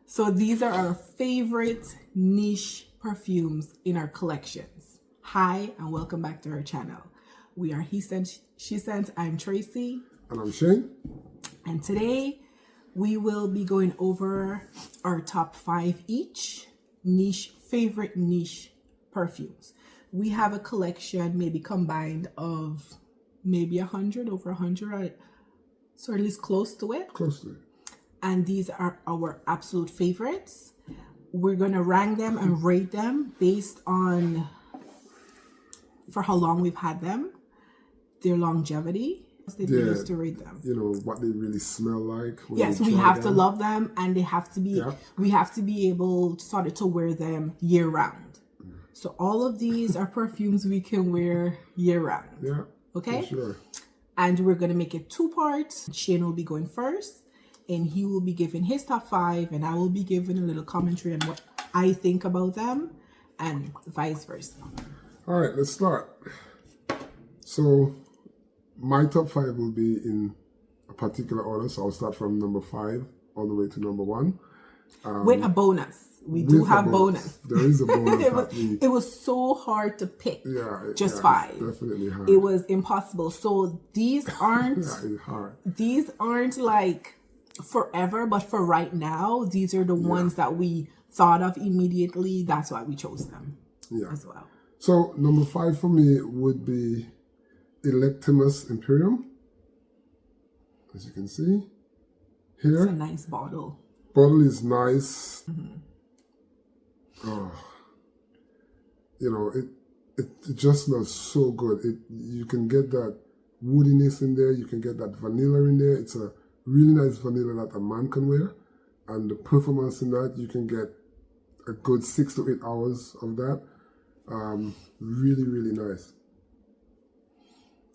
So these are our favorite niche perfumes in our collections. Hi, and welcome back to our channel. We are He Scents, She Scents. I'm Tracy. And I'm Shane. And today we will be going over our top 5 each favorite niche perfumes. We have a collection maybe combined of maybe 100, over 100, so at least close to it. Close to it. And these are our absolute favorites. We're going to rank them and rate them based on for how long we've had them, their longevity. They've been used to rate them. You know, what they really smell like. Yes, we have to love them, and they have to be, we have to be able to wear them year round. So all of these are perfumes we can wear year round. Yeah. Okay? For sure. And we're going to make it 2 parts. Shane will be going first, and he will be giving his top 5, and I will be giving a little commentary on what I think about them, and vice versa. All right, let's start. So my top 5 will be in a particular order. So I'll start from number 5 all the way to number 1. With a bonus. We do have bonus. There is a bonus. it was so hard to pick. Just 5. Definitely hard. It was impossible. So these aren't it's hard. These aren't like forever, but for right now, these are the ones that we thought of immediately. That's why we chose them as well. So number 5 for me would be ELECTIMUS IMPERIUM. As you can see here. It's a nice bottle. Bottle is nice. Oh, you know, it just smells so good. You can get that woodiness in there. You can get that vanilla in there. It's a really nice vanilla that a man can wear. And the performance in that, you can get a good 6 to 8 hours of that. Really, really nice.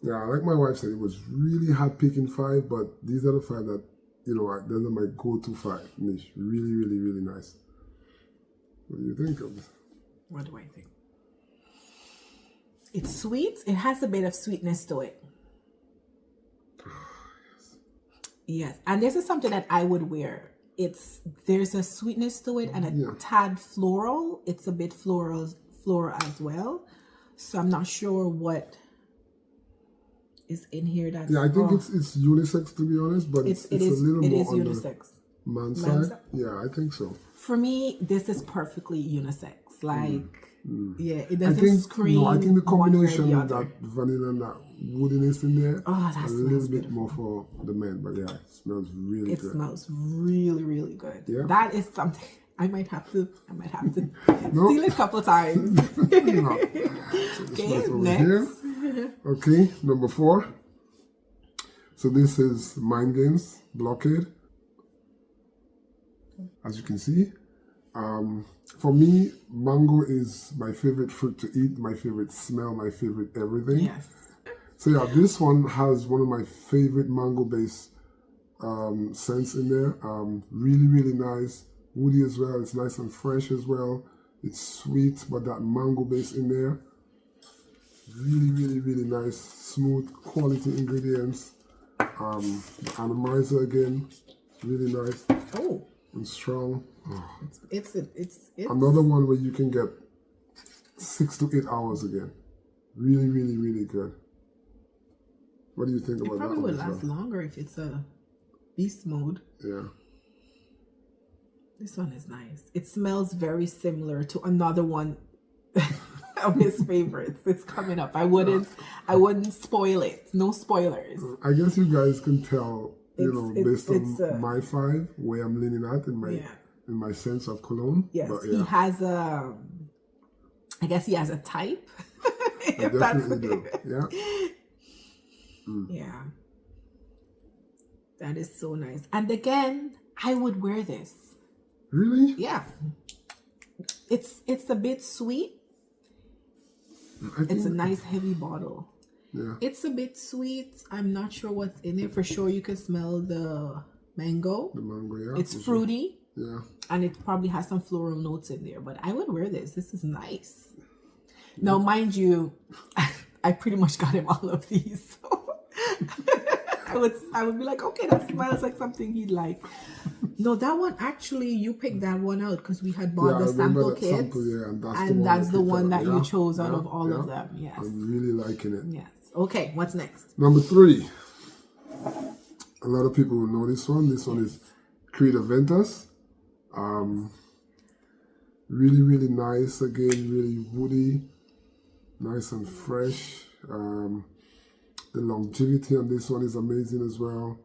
Yeah, like my wife said, it was really hard picking 5, but these are the 5 that, you know, those are my go-to 5 niche. Really, really, really nice. What do you think of this? What do I think? It's sweet. It has a bit of sweetness to it. Yes. And this is something that I would wear. There's a sweetness to it and a tad floral. It's a bit floral as well. So I'm not sure what is in here. That's I think it's unisex, to be honest, but it's a little more on unisex. The man's side. Yeah, I think so. For me, this is perfectly unisex. Like, it doesn't scream. No, I think the combination of that vanilla and that woodiness in there, that's a little bit more for the men. But yeah, it smells really good. It smells really, really good. Yeah. That is something I might have to steal it a couple of times. Okay, next. Here. Okay, number 4. So this is Mind Games Blockade. As you can see, for me, mango is my favorite fruit to eat, my favorite smell, my favorite everything. Yes. So yeah, this one has one of my favorite mango-based scents in there. Really, really nice. Woody as well. It's nice and fresh as well. It's sweet, but that mango base in there. Really, really, really nice. Smooth, quality ingredients. The atomizer again. Really nice. Oh. And strong. Oh. It's another one where you can get 6 to 8 hours again. Really, really, really good. What do you think about that? It probably would last longer if it's a beast mode. Yeah. This one is nice. It smells very similar to another one of his favorites. It's coming up. I wouldn't spoil it. No spoilers. I guess you guys can tell, based on my 5, where I'm leaning at in my sense of cologne. Yes, but, he has I guess he has a type. I definitely do. Yeah. Yeah. That is so nice. And again, I would wear this. Really? Yeah. It's a bit sweet. It's a nice heavy bottle. Yeah. It's a bit sweet. I'm not sure what's in it. For sure you can smell the mango. The mango, yeah. It's fruity. Sure. Yeah. And it probably has some floral notes in there. But I would wear this. This is nice. Yeah. Now, mind you, I pretty much got him all of these. So I would be like, okay, that smells like something he'd like. No, that one actually, you picked that one out because we had bought the sample kits, and that's the one that you chose out of all of them. Yes, I'm really liking it. Yes. Okay, what's next? Number 3. A lot of people will know this one. This one is Creed AVENTUS. Really, really nice. Again, really woody, nice and fresh. The longevity on this one is amazing as well.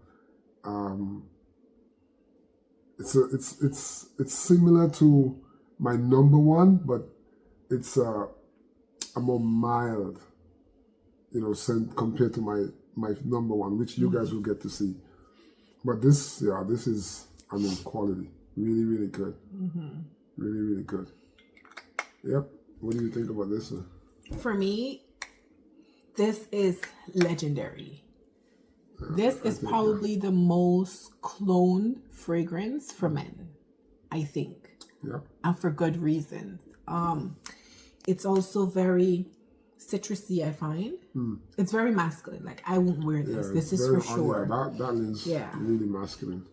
It's similar to my number 1, but it's a more mild, scent compared to my number 1, which you guys will get to see. But this is, quality. Really, really good. Really, really good. Yep. What do you think about this one? For me, this is legendary. This is probably the most cloned fragrance for men, I think. Yeah. And for good reason. It's also very citrusy, I find. It's very masculine. Like, I won't wear this. This is for sure. That is really masculine.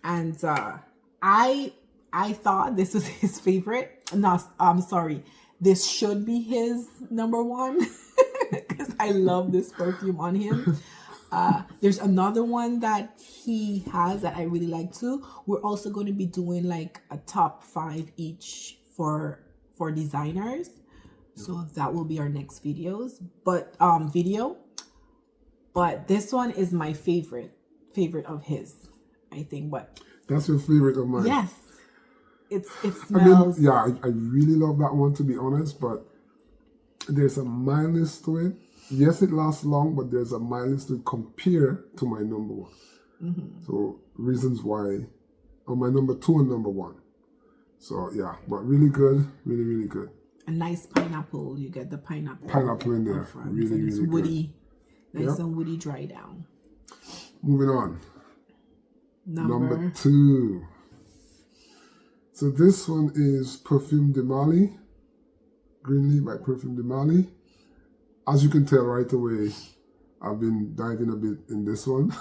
And I thought this was his favorite. No, I'm sorry. This should be his number 1 because I love this perfume on him. There's another one that he has that I really like too. We're also going to be doing like a top 5 each for designers. So that will be our next video. But this one is my favorite of his, I think. But that's your favorite of mine. Yes. It smells. I really love that one, to be honest, but there's a mildness to it. Yes, it lasts long, but there's a mildness to it compared to my number 1. So reasons why, or my number 2 and number 1. So yeah, but really good, really, really good. A nice pineapple. You get the pineapple. Pineapple in there. Really, it's really woody. Good. Nice and woody dry down. Moving on. Number 2. So this one is Perfume de Mali. Greenley by Perfume de Mali. As you can tell right away, I've been diving a bit in this one.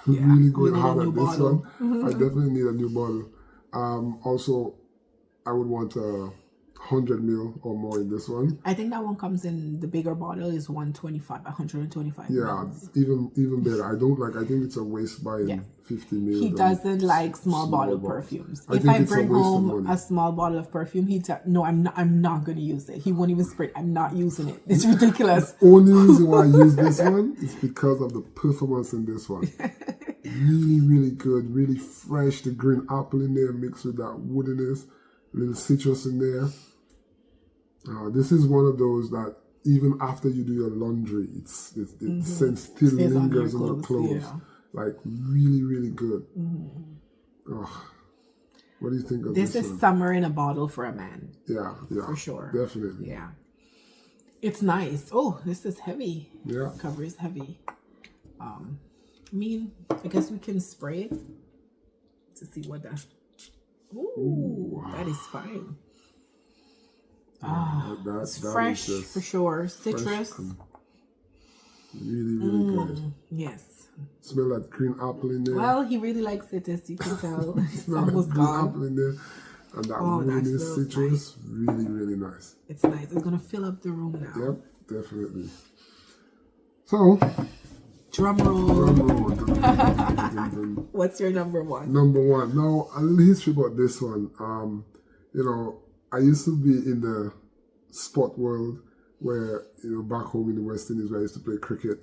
Really going hard at this one. I definitely need a new bottle. Also, I would want 100 ml or more in this one. I think that one comes in, the bigger bottle is 125 mils. Even better. I think it's a waste buying 50 ml. He doesn't like small bottle perfumes. If I bring home a small bottle of perfume, he'd say, no, I'm not going to use it. He won't even spray it. I'm not using it. It's ridiculous. The only reason why I use this one is because of the performance in this one. Really, really good. Really fresh. The green apple in there mixed with that woodiness. A little citrus in there. This is one of those that even after you do your laundry, the scent still lingers on your clothes. Yeah. Like really, really good. Oh, what do you think of this? This is summer in a bottle for a man. Yeah, for sure. Definitely. Yeah, it's nice. Oh, this is heavy. Yeah, cover is heavy. I guess we can spray it to see what that. Ooh, that is fine. It's fresh for sure. Citrus. Really, really good. Yes. Smell that green apple in there. Well, he really likes it, as you can tell. It's almost green gone. Apple in there. And that woodiness citrus. Nice. Really, really nice. It's nice. It's going to fill up the room now. Yep, definitely. So, drum roll. What's your number 1? Number 1. Now, a little history about this one. I used to be in the sport world where, back home in the West Indies where I used to play cricket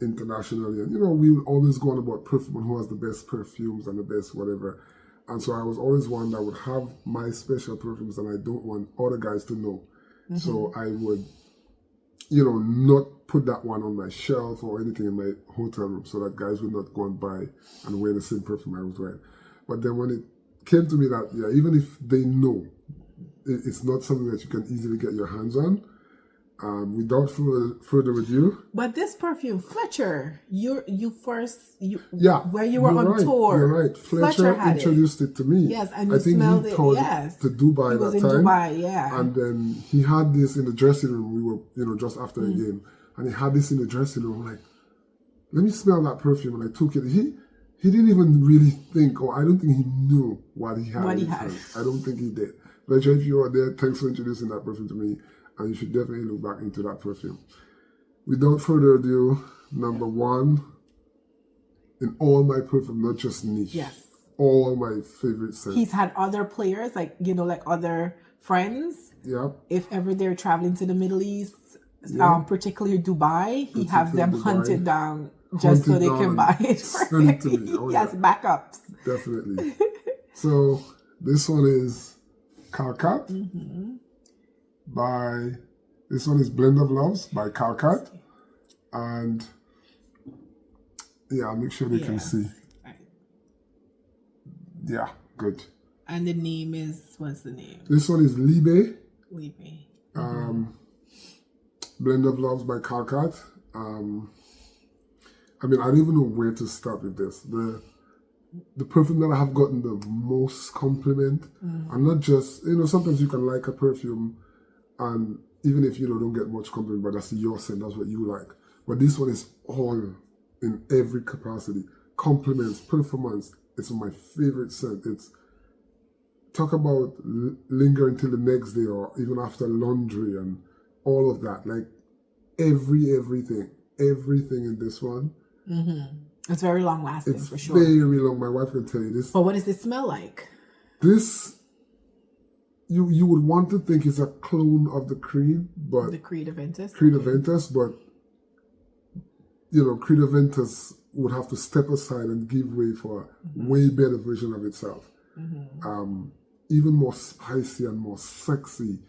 internationally. And, we would always go on about perfume and who has the best perfumes and the best whatever. And so I was always one that would have my special perfumes and I don't want other guys to know. So I would, not put that one on my shelf or anything in my hotel room so that guys would not go and buy and wear the same perfume I was wearing. But then when it came to me that, even if they know, it's not something that you can easily get your hands on. Without further ado. But this perfume, Fletcher, where you were on tour. You're right. Fletcher introduced it to me. Yes, and you smelled it. Yes, to Dubai that time. Dubai, yeah. And then he had this in the dressing room. We were, just after a game, and he had this in the dressing room. I'm like, let me smell that perfume, and I took it. He didn't even really think, or I don't think he knew what he had. I don't think he did. Rachel, if you are there, thanks for introducing that perfume to me, and you should definitely look back into that perfume. Without further ado, number one in all my perfume, not just niche. Yes. All my favorite scents. He's had other players, like, you know, like other friends. Yeah. If ever they're traveling to the Middle East, particularly Dubai, he has them hunted down just so they can buy it. Send it to me. Oh, yes, backups. Definitely. So this one is KHALTAT this one is Blend of Loves by KHALTAT. And yeah, I'll make sure they can see. Yeah, good. And the name is, what's the name? This one is LIEBE. LIEBE. Blend of Loves by KHALTAT. I mean, I don't even know where to start with this. The perfume that I have gotten the most compliment, and not just, you know, sometimes you can like a perfume, and even if you don't get much compliment, but that's your scent, that's what you like. But this one is all in every capacity. Compliments, performance. It's my favorite scent. It's talk about lingering till the next day or even after laundry and all of that. Like everything in this one. It's very long lasting, for sure. Very long. My wife can tell you this. But what does it smell like? This, you would want to think it's a clone of the Creed, but the Creed AVENTUS. Creed AVENTUS, but you know, Creed AVENTUS would have to step aside and give way for a way better version of itself. Even more spicy and more sexy.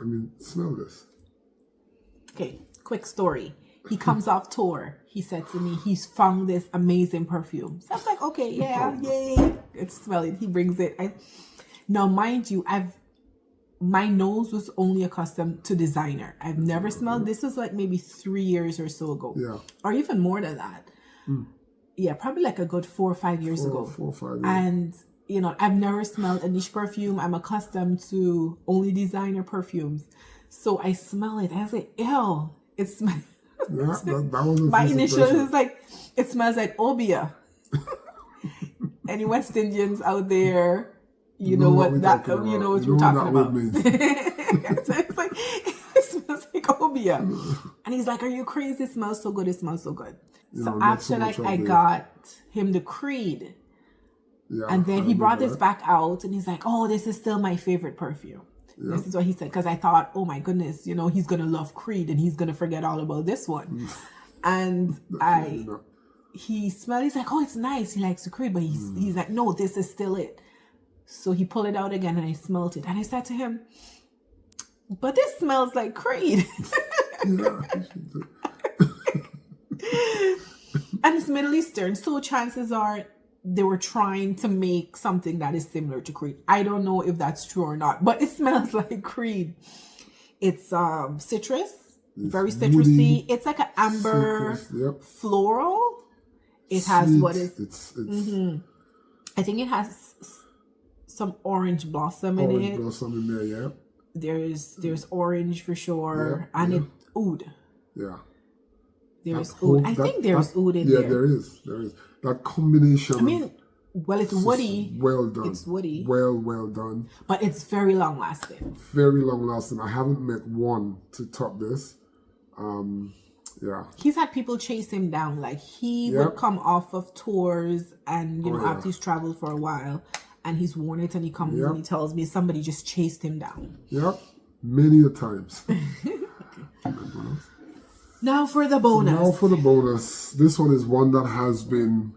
I mean, smell this. Okay, quick story. He comes off tour. He said to me, he's found this amazing perfume. So I was like, okay, yeah, yay. It's smelling. He brings it. Now, mind you, my nose was only accustomed to designer. I've never smelled. This was like maybe 3 years or so ago. Yeah. Or even more than that. Yeah, probably like a good 4 or 5 years ago. 4 or 5 years. And, you know, I've never smelled a niche perfume. I'm accustomed to only designer perfumes. So I smell it. I was like, ew. It smells. Yeah, that was my initial is like, it smells like Obia. Any West Indians out there, you know what that, you know what we're talking about. So it's like, it smells like Obia. And he's like, are you crazy? It smells so good. It smells so good. So after like I got him the Creed, and then he brought this back out and he's like, oh, this is still my favorite perfume. Yeah. This is what he said, because I thought, oh my goodness, you know, he's going to love Creed and he's going to forget all about this one. And he smelled, he's like, oh, it's nice. He likes the Creed, but he's like, no, this is still it. So he pulled it out again and I smelled it. And I said to him, but this smells like Creed. And it's Middle Eastern, so chances are they were trying to make something that is similar to Creed. I don't know if that's true or not, but it smells like Creed. It's citrus, very citrusy. Woody, it's like an amber floral. It has sweet. What is I think it has some orange blossom in it. Orange blossom in there, yeah. There's orange for sure, and it oud. Yeah. There's oud. I think there's oud in there. Yeah, there is. That combination. I mean, well, it's woody. Well done. It's woody. Well done. But it's very long lasting. Very long lasting. I haven't met one to top this. Yeah. He's had people chase him down. Like he would come off of tours and, you know, after he's traveled for a while and he's worn it and he comes and he tells me somebody just chased him down. Yep. Many a times. Now for the bonus. This one is one that has been,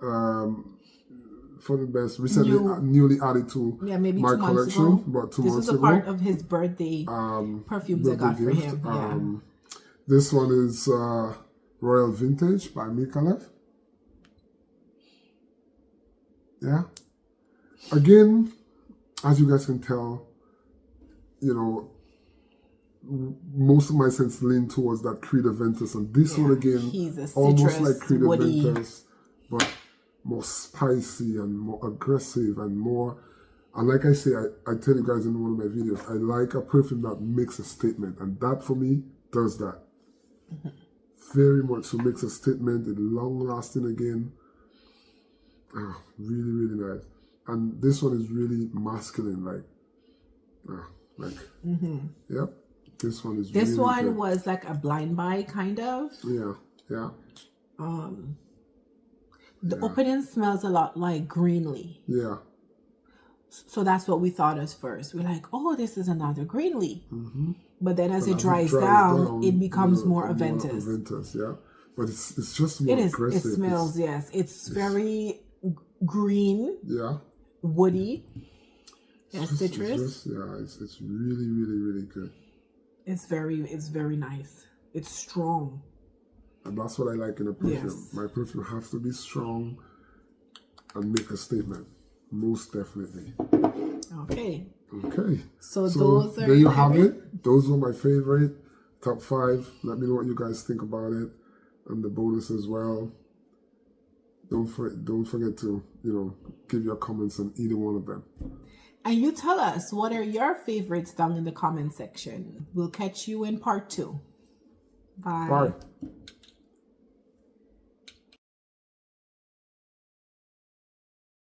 for the best, recently newly added to my collection. About 2 months ago. This is a part of his birthday perfumes I got for him. This one is Royal Vintage by MICALLEF. Yeah. Again, as you guys can tell, you know, most of my scents lean towards that Creed AVENTUS, and this one again, almost like Creed AVENTUS, but more spicy and more aggressive and more And like I say, I tell you guys in one of my videos, I like a perfume that makes a statement. And that for me does that. Very much so, makes a statement. It's long lasting again. Really, really nice. And this one is really masculine, yep. This one is This really one good. was like a blind buy kind of. Yeah. The opening smells a lot like Greenley. Yeah. So that's what we thought at first. We're like, oh, this is another Greenley. But then as it dries down, it becomes more AVENTUS. AVENTUS, yeah. But it's just more aggressive. It smells, yes. It's very green. Yeah. Woody. Yeah, citrus. It's really, really, really good. It's very nice. It's strong. And that's what I like in a perfume. Yes. My perfume has to be strong and make a statement. Most definitely. Okay. Okay. So those are there you have it. Those were my favorite top 5. Let me know what you guys think about it, and the bonus as well. Don't forget to give your comments on either one of them. And you tell us, what are your favorites down in the comment section. We'll catch you in part 2. Bye. Bye.